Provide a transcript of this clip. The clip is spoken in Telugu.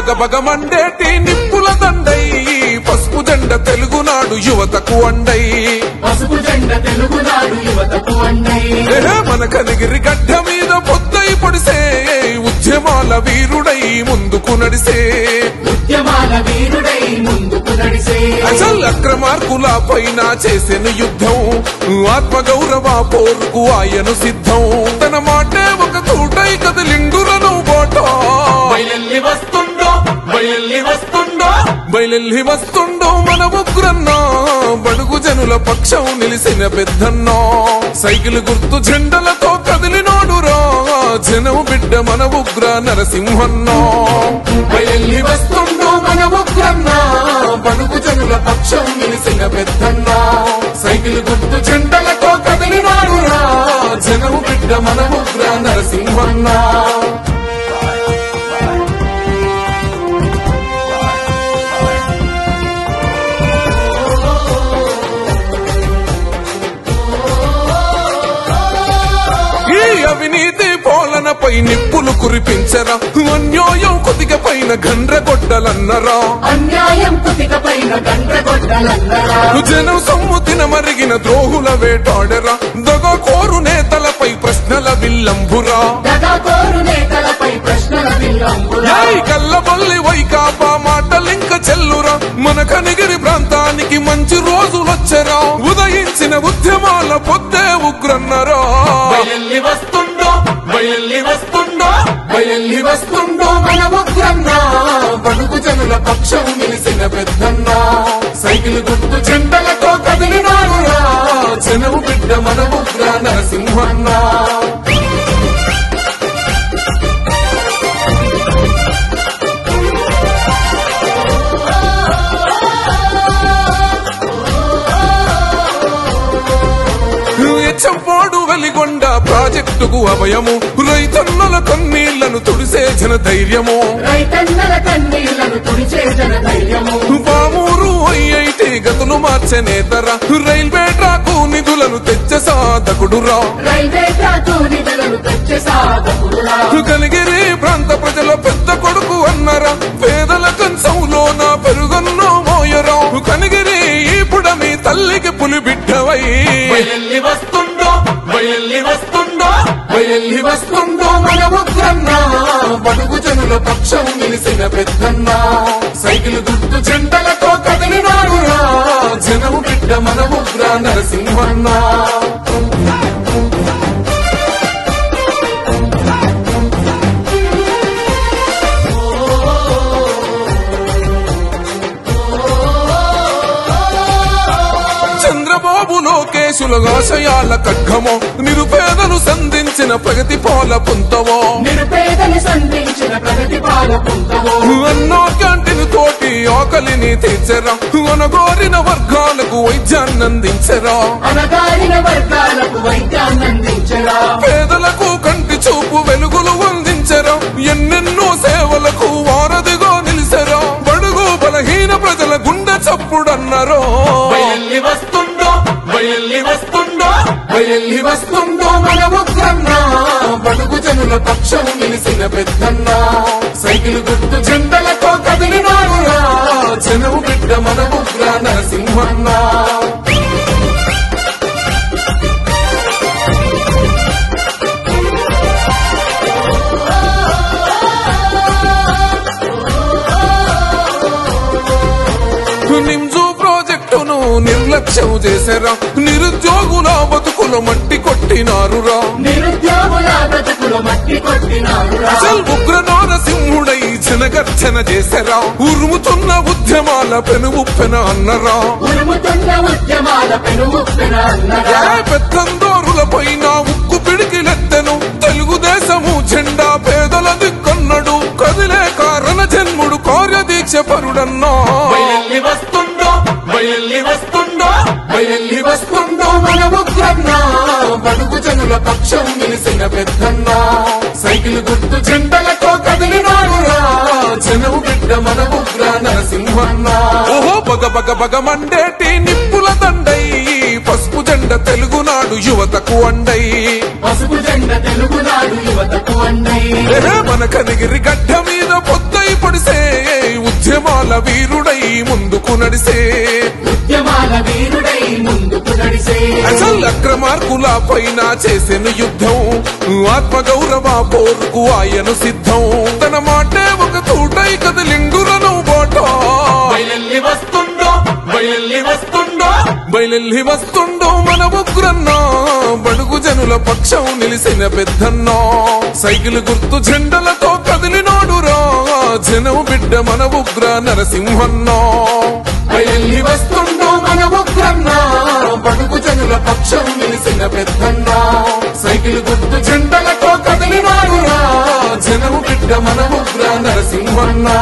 బగ బగ మండేటి నిప్పుల దండై పసుపు జెండ తెలుగునాడు యువతకు అండై పసుపు జెండ తెలుగునాడు యువతకు అండై మన కనిగిరి గడ్డ మీద పొద్దై పొడిసే ఉద్యమాల వీరుడై ముందుకు నడిసే ఉద్యమాల వీరుడై ముందుకు నడిసే అసలు అక్రమార్కుల పైన చేసిన యుద్ధం ఆత్మగౌరవ పోరుకు ఆయను సిద్ధం తన మాటే ఒక తూటై కదిలిండులను బోటో బయలెల్లి వస్తుండో బయలెల్లి వస్తుండో బయలెల్లి వస్తుండో మన ఉగ్రన్నా బడుగు జనుల పక్షం నిలిసిన పెద్దన్నా సైకిల్ గుర్తు జెండలతో కదిలినోడురా జనం బిడ్డ మన ఉగ్ర నరసింహన్నా బయలెల్లి వస్తుండో మన ఉగ్రన్నా బడుగు జనుల పక్షం నిలిసిన పెద్దన్నా సైకిల్ గుర్తు జెండలతో కదిలినోడురా జనం బిడ్డ మన ఉగ్ర నరసింహన్నా అవినీతి పోలనపై నిప్పులు కురిపించరా అన్యాయం కొద్దిగా పైన గండ్రగొడ్డలన్నరా అన్యాయం కుతిక పైన గండ్రగొడ్డలన్నరా జనం సొమ్ముతిన మరిగిన ద్రోహుల వేటాడరా దగా కోరు నేతలపై ప్రశ్నల విల్లంబురా దగాకోరు నేతలపై ప్రశ్నల విల్లంబురా కల్లబల్లి వైకాపా మాటలింక చెల్లురా మన కనిగిరి ప్రాంతానికి మంచి రోజులొచ్చరా ఉదయించిన ఉద్యమాల పొద్దే ఉగ్రన్నరా బయలెల్లి వస్తుండో బయలెల్లి వస్తుండో బయలెల్లి వస్తుండో మన ఉగ్రన్నా బడుగు జనుల పక్షం నిలిసిన పెద్దన్నా సైకిల్ గుర్తు జెండలతో కదిలినాడురా జనం బిడ్డ మన ఉగ్ర నరసింహన్నా చంపోడు వెలిగొండ ప్రాజెక్టుకు అభయము రైతన్నల కన్నీళ్లను తుడిసే జన ధైర్యము రైతన్నల కన్నీళ్లను తుడిచే జన ధైర్యము పామూరు ఐఐటి గతులు మార్చే నేతరా రైల్వే ట్రాకు నిధులను తెచ్చే సాధకుడురా రైల్వే ట్రాకు నిధులను తెచ్చే సాధకుడురా కనిగిరి ప్రాంత ప్రజల పెద్ద కొడుకు అన్నరా పేదల కంచంలో నా పెరుగన్నో మోయరా కనిగిరి ఇప్పుడమి తల్లికి పులి బిడ్డవై బయలెల్లి వస్తుండో బయలెల్లి వస్తుండో బయల్లి వస్తుందో మన ఉగ్రన్నా బడుగు జనుల పక్షం నిలిసిన పెద్దన్నా సైకిల్ గుర్తు జెండలతో కదిలినాడురా జనం బిడ్డ మన ఉగ్ర నరసింహన్నా చంద్రబాబు లోకేశుల ఆశయాల ఖడ్గమో నిరుపేదలు సంధించిన ప్రగతి పాల పుంతవో నిరుపేదలు సంధించిన ప్రగతి పాల పుంతవో అన్నో క్యాంటీన్ తోటి ఆకలిని తీర్చరా అనగోరిన వర్గాలకు వైద్యాన్ని అందించరా అనగారిన వర్గాలకు వైద్యాన్ని అందించరా పేదలకు కంటి చూపు వెలుగులు అందించరా ఎన్నెన్నో సేవలకు వారధిగా నిలిచరా బడుగు బలహీన ప్రజల గుండె చప్పుడన్నరో బయలెల్లి వస్తుండో బయలెల్లి వస్తుండో బయల్లి వస్తుందో మన ఉగ్రన్నా బడుగు జనుల పక్షం నిలిసిన పెద్దన్నా సైకిల్ గుర్తు జెండలతో కదిలినాడురా జనం బిడ్డ మన ఉగ్ర నరసింహన్నా నిమ్జు ప్రాజెక్టును నిర్లక్ష్యం చేశారా నిరుద్యోగుల బతుకుల మట్టి కొట్టినారురా నిరుద్యోగుల బ్రతుకులు మట్టి కొట్టినారురా అసలు ఉగ్ర నారసింహుడై జనగర్జన చేశారా ఉరుముతున్న ఉద్యమాల పెనుముప్పెన అన్నరా ఉరుముతున్న ఉద్యమాల పెనుముప్పెన అన్నరా పెద్దందోరుల పైన ఉక్కు పిడికిలెత్తెను తెలుగుదేశము జెండా పేదల దిక్కన్నడు కదిలే కారణ జన్ముడు కార్యదీక్ష పరుడన్నా బయలెల్లి వస్తుండో బయలెల్లి వస్తుండో బయల్లి వస్తుందో మన ఉగ్రన్నా బడుగు జనుల పక్షం నిలిసిన పెద్దన్నా సైకిల్ గుర్తు జెండలతో కదిలినాడురా జనం బిడ్డ మన ఉగ్ర నరసింహన్నా ఓహో బగ బగ బగ మండేటి నిప్పుల దండై పసుపు జెండ తెలుగునాడు యువతకు అండై పసుపు జెండ తెలుగునాడు యువతకు అండై మన కనిగిరి గడ్డ మీద పొద్దై పొడిసే ఉద్యమాల వీరుడై ముందుకు నడిసే ఉద్యమాల వీరుడై ముందుకు నడిసే అసలు అక్రమార్కుల పైన చేసెను యుద్ధం ఆత్మగౌరవ పోరుకు ఆయను సిద్ధం తన మాటే ఒక తూటై కదిలిండులను బోటో బయలెల్లి వస్తుండో బయలెల్లి వస్తుండో బయలెల్లి వస్తుండో మన ఉగ్రన్నా బడుగు జనుల పక్షం నిలిసిన పెద్దన్నా సైకిల్ గుర్తు జెండలతో కదిలినోడురా జనం బిడ్డ మన ఉగ్ర నరసింహన్నా బయలెల్లి వస్తుండో మన ఉగ్రన్నా బడుగు జనుల పక్షం నిలిసిన పెద్దన్నా సైకిల్ గుర్తు జెండలతో కదిలినోడురా జనం బిడ్డ మన ఉగ్ర నరసింహన్నా